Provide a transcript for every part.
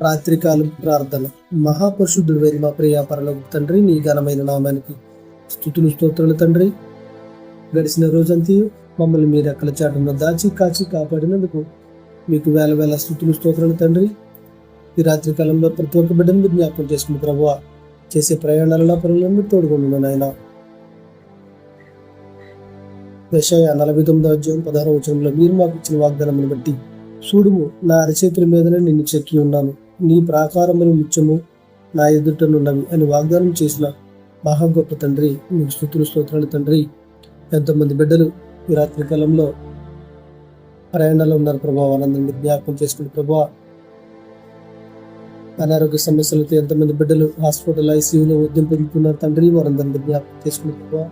రాత్రికాలం ప్రార్థన. మహాపరిశుద్ధుడైన మా ప్రియ పరలోక తండ్రి, నీ ఘనమైన నామానికి స్తుతులు స్తోత్రాలు తండ్రి. గడిచిన రోజంతా మమ్మల్ని మీరు ఎక్కల చాటున దాచి కాచి కాపాడినందుకు మీకు వేల వేల స్తుతులు స్తోత్రాలు తండ్రి. ఈ రాత్రి కాలంలో ప్రతి ఒక్క బిడ్డను మీరు జ్ఞాపకం చేసుకుని ప్రభువా, చేసే ప్రయాణాలలో పనులను మీరు తోడుకుంటున్నాను ఆయన. యెషయా 49:16 మీరు మాకు ఇచ్చిన వాగ్దానమును బట్టి చూడుము, నా అరచేతుల మీదనే నిన్ను చెక్కి ఉన్నాను, నీ ప్రాకారములు నిత్యము నా ఎదుటనున్నవి అని వాగ్దానం చేసిన మహా గొప్ప తండ్రి, మీకు స్తుతులు స్తోత్రాలు తండ్రి. ఎంతోమంది బిడ్డలు ఈ రాత్రి కాలంలో ప్రయాణాలు ఉన్నారు ప్రభావ, వాళ్ళందరినీ మీరు జ్ఞాపకం చేసుకుని ప్రభావ. అనారోగ్య సమస్యలతో ఎంతమంది బిడ్డలు హాస్పిటల్ ఐసీయూలో ఉద్యమం పొందుతున్నారు తండ్రి, వారందరినీ జ్ఞాపకం చేసుకుని ప్రభావ.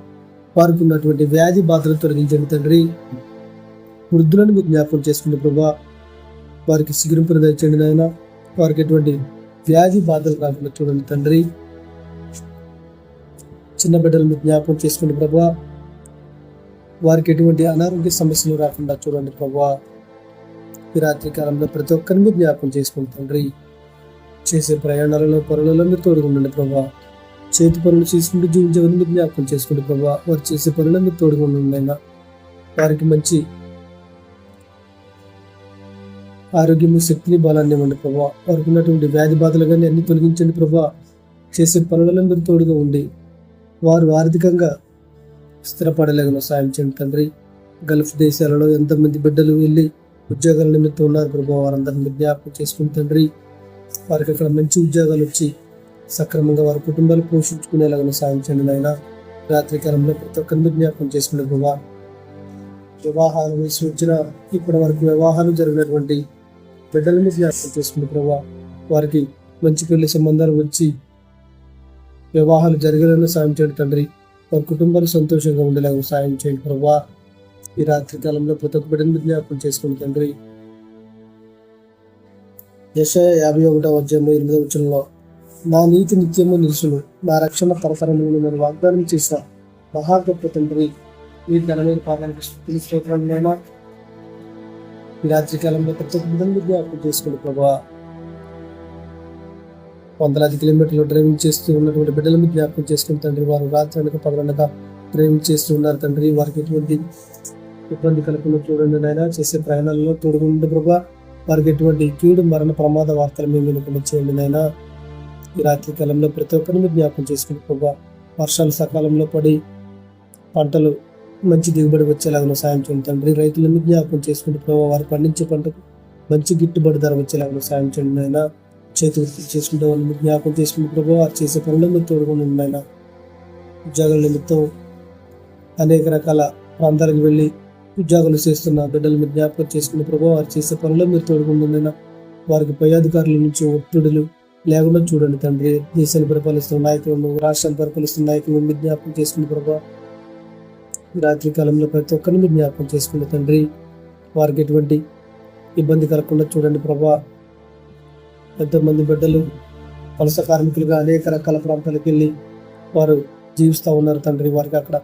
వారికి ఉన్నటువంటి వ్యాధి బాధలు తొలగించండి తండ్రి. వృద్ధులను మీరు జ్ఞాపకం చేసుకుని ప్రభావ, వారికి సిగురింపును దయచేయండి నాయన. వారికి ఎటువంటి వ్యాధి బాధలు రాకుండా చూడండి తండ్రి. చిన్న బిడ్డలు మీరు జ్ఞాపకం చేసుకుని ప్రభావ, వారికి ఎటువంటి అనారోగ్య సమస్యలు రాకుండా చూడండి ప్రభావ. ఈ రాత్రి కాలంలో ప్రతి ఒక్కరిని మీరు జ్ఞాపకం చేసుకుని తండ్రి. చేసే ప్రయాణాలలో పనులలో మీరు తోడుకుండండి ప్రభావ. చేతి పనులు చేసుకుంటూ జీవించేవారిని మీరు జ్ఞాపకం చేసుకుంటే ప్రభావ, వారు చేసే పనులను మీరు తోడుకుండండి అయినా. వారికి మంచి ఆరోగ్యము, శక్తిని, బలాన్ని ఇవ్వండి ప్రభావ. వారికి ఉన్నటువంటి వ్యాధి బాధలు కానీ అన్ని తొలగించండి ప్రభావ. చేసే పనులలో మీరు తోడుగా ఉండి వారు ఆర్థికంగా స్థిరపడలేగన సాయం చేయండి తండ్రి. గల్ఫ్ దేశాలలో ఎంతమంది బిడ్డలు వెళ్ళి ఉద్యోగాల నిమిత్తం ఉన్నారు ప్రభావ, వారందరినీ జ్ఞాపకం చేసుకుని తండ్రి. వారికి అక్కడ మంచి ఉద్యోగాలు వచ్చి సక్రమంగా వారి కుటుంబాలు పోషించుకునేలాగా సాయం చేయండి నాయన. రాత్రి కాలంలో ప్రతి ఒక్కరిని జ్ఞాపకం చేసుకునే ప్రభావ. వివాహాలు వేసి వచ్చిన ఇప్పటి వరకు వివాహాలు జరిగినటువంటి బిడ్డలని జ్ఞాపకం చేసుకునే ప్రభావ. వారికి మంచి పెళ్లి సంబంధాలు వచ్చి వివాహాలు జరిగేలా సాయం చేయండి తండ్రి. వారి కుటుంబాలు సంతోషంగా ఉండేలాగా సాయం చేయండి ప్రభావ. ఈ రాత్రి కాలంలో ప్రతి ఒక్క బిడ్డని జ్ఞాపకం చేసుకుని తండ్రి. యెషయా 51:8 నా నీతి నిత్యము నిలుచును, నా రక్షణ తరతరములను నేను వాగ్దానం చేసిన మహా గొప్ప తండ్రి, మీ ఘనమైన పాదానికి స్తుతులు స్తోత్రాలైనా. ఈ రాత్రి కాలంలో ప్రతి ఒక్క బిడ్డని జ్ఞాపకం చేసుకుని ప్రభావ. వందలాది కిలోమీటర్లు డ్రైవింగ్ చేస్తూ ఉన్నటువంటి బిడ్డలను జ్ఞాపకం చేసుకుని తండ్రి. వారు రాత్రి అనక పగలనక డ్రైవింగ్ చేస్తూ ఉన్నారు తండ్రి. వారికి ఎటువంటి ఇబ్బంది కలగకుండా చూడండి నాయన. చేసే ప్రయాణాలలో తోడుగుండి ప్రభా. వారికి ఎటువంటి కీడు మరణ ప్రమాద వార్తలు మేము వినకుండా చేయండి నాయన. ఈ రాత్రి కాలంలో ప్రతి ఒక్కరిని జ్ఞాపకం చేసుకుని ప్రభా. వర్షాలు సకాలంలో పడి పంటలు మంచి దిగుబడి వచ్చేలాగా సాయం చేయండి తండ్రి. రైతులను జ్ఞాపకం చేసుకుంటూ ప్రభావ, వారు పండించే పంటకు మంచి గిట్టుబడి ధర వచ్చేలాగా సాయం చేయండి నాయన. చేతి వృత్తి చేసుకుంటే వాళ్ళని జ్ఞాపకం చేసుకుంటూ ప్రభావ, వారు చేసే పనులు మీరు తోడుకొని ఉన్నాయన. ఉద్యోగాల నిమిత్తం అనేక రకాల ప్రాంతాలకు వెళ్ళి ఉద్యోగాలు చేస్తున్న బిడ్డలు మీరు జ్ఞాపకం చేసుకునే ప్రభావ, వారు చేసే పనులు మీరు తోడుకుంటున్నాయినా. వారికి పై అధికారుల నుంచి ఒత్తిడులు లేకుండా చూడండి తండ్రి. దేశాన్ని పరిపాలిస్తున్న నాయకులను, రాష్ట్రాన్ని పరిపాలిస్తున్న నాయకులను మీరు జ్ఞాపకం చేసుకునే ప్రభావ. రాత్రి కాలంలో ప్రతి ఒక్కరిని మీరు జ్ఞాపకం చేసుకునే తండ్రి. వారికి ఎటువంటి ఇబ్బంది కలగకుండా చూడండి ప్రభా. ఎంతోమంది బిడ్డలు వలస కార్మికులుగా అనేక రకాల ప్రాంతాలకు వెళ్ళి వారు జీవిస్తూ ఉన్నారు తండ్రి. వారికి అక్కడ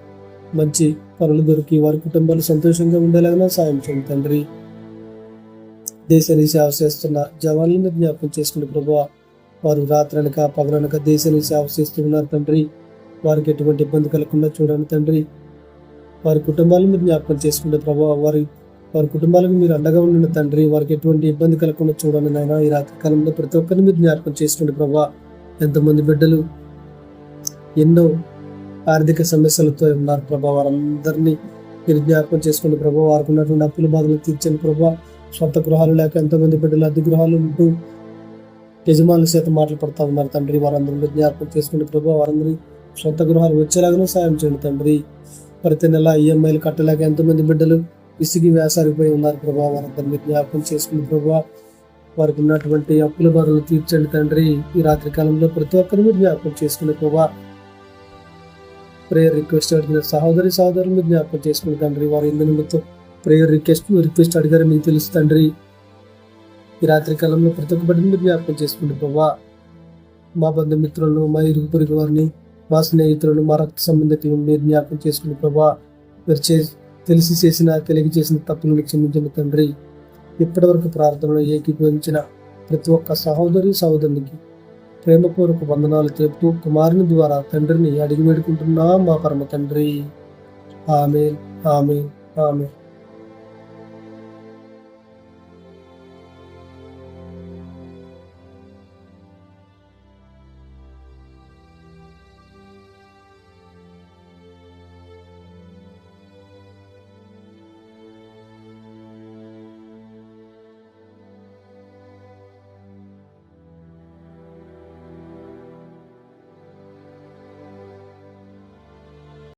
మంచి పనులు దొరికి వారి కుటుంబాలు సంతోషంగా ఉండేలాగా సాయం చేయండి తండ్రి. దేశానికి సేవ చేస్తున్న జవాన్లను జ్ఞాపకం చేసుకునే ప్రభావ. వారు రాత్రనక పగలనక దేశానికి సేవ చేస్తూ ఉన్నారు తండ్రి. వారికి ఎటువంటి ఇబ్బంది కలగకుండా చూడండి తండ్రి. వారి కుటుంబాలను మీరు జ్ఞాపకం చేసుకుంటే ప్రభావ. వారి కుటుంబాలకు మీరు అండగా ఉండండి తండ్రి. వారికి ఎటువంటి ఇబ్బంది కలగకుండా చూడండి నాయన. ఈ రాత్రి కాలంలో ప్రతి ఒక్కరిని మీరు జ్ఞాపకం చేసుకోండి ప్రభావ. ఎంతమంది బిడ్డలు ఎన్నో ఆర్థిక సమస్యలతో ఉన్నారు ప్రభావ, వారందరినీ మీరు జ్ఞాపకం చేసుకోండి ప్రభావ. వారికి ఉన్నటువంటి అప్పుల బాధలు తీర్చండి ప్రభావ. సొంత గృహాలు లేక ఎంతోమంది బిడ్డలు అద్దె గృహాలు ఉంటూ యజమానుల చేత మాటలు పడుతూ ఉన్నారు తండ్రి. వారందరినీ జ్ఞాపకం చేసుకోండి ప్రభావ. వారందరి సొంత గృహాలు వచ్చేలాగానే సాయం చేయండి తండ్రి. ప్రతి నెల ఈఎంఐలు కట్టలేక ఎంతోమంది బిడ్డలు విసిగి వేసారిపోయి ఉన్నారు ప్రభావ. వారందరినీ జ్ఞాపకం చేసుకుని ప్రభావ. వారికి ఉన్నటువంటి అప్పుల బాధలు తీర్చండి తండ్రి. ఈ రాత్రి కాలంలో ప్రతి ఒక్కరిని జ్ఞాపకం చేసుకునే ప్రభావ. ప్రేయర్ రిక్వెస్ట్ అడిగిన సహోదరులు జ్ఞాపకం చేసుకుని తండ్రి. వారు ఎందు నిమిత్తం ప్రేయర్ రిక్వెస్ట్ అడిగారు మీకు తెలుసు తండ్రి. ఈ రాత్రి కాలంలో ప్రతి ఒక్క బిడ్డని జ్ఞాపకం చేసుకుంటే ప్రభావ. మా బంధుమిత్రులను, మా ఇరుగు పొరుగు వారిని, మా స్నేహితులను, మా రక్త సంబంధికులను మీరు జ్ఞాపకం చేసుకునే ప్రభావ. మీరు తెలిసి చేసిన తప్పులను క్షమించండి తండ్రి. ఇప్పటి వరకు ప్రార్థనలో ఏకీభవించిన ప్రతి ఒక్క సహోదరి సహోదరునికి ప్రేమపూర్వక వందనాలు తెలుపుతూ కుమారుని ద్వారా తండ్రిని అడిగి వేడుకుంటున్నాం మా పరమ తండ్రి. ఆమేన్, ఆమేన్, ఆమేన్.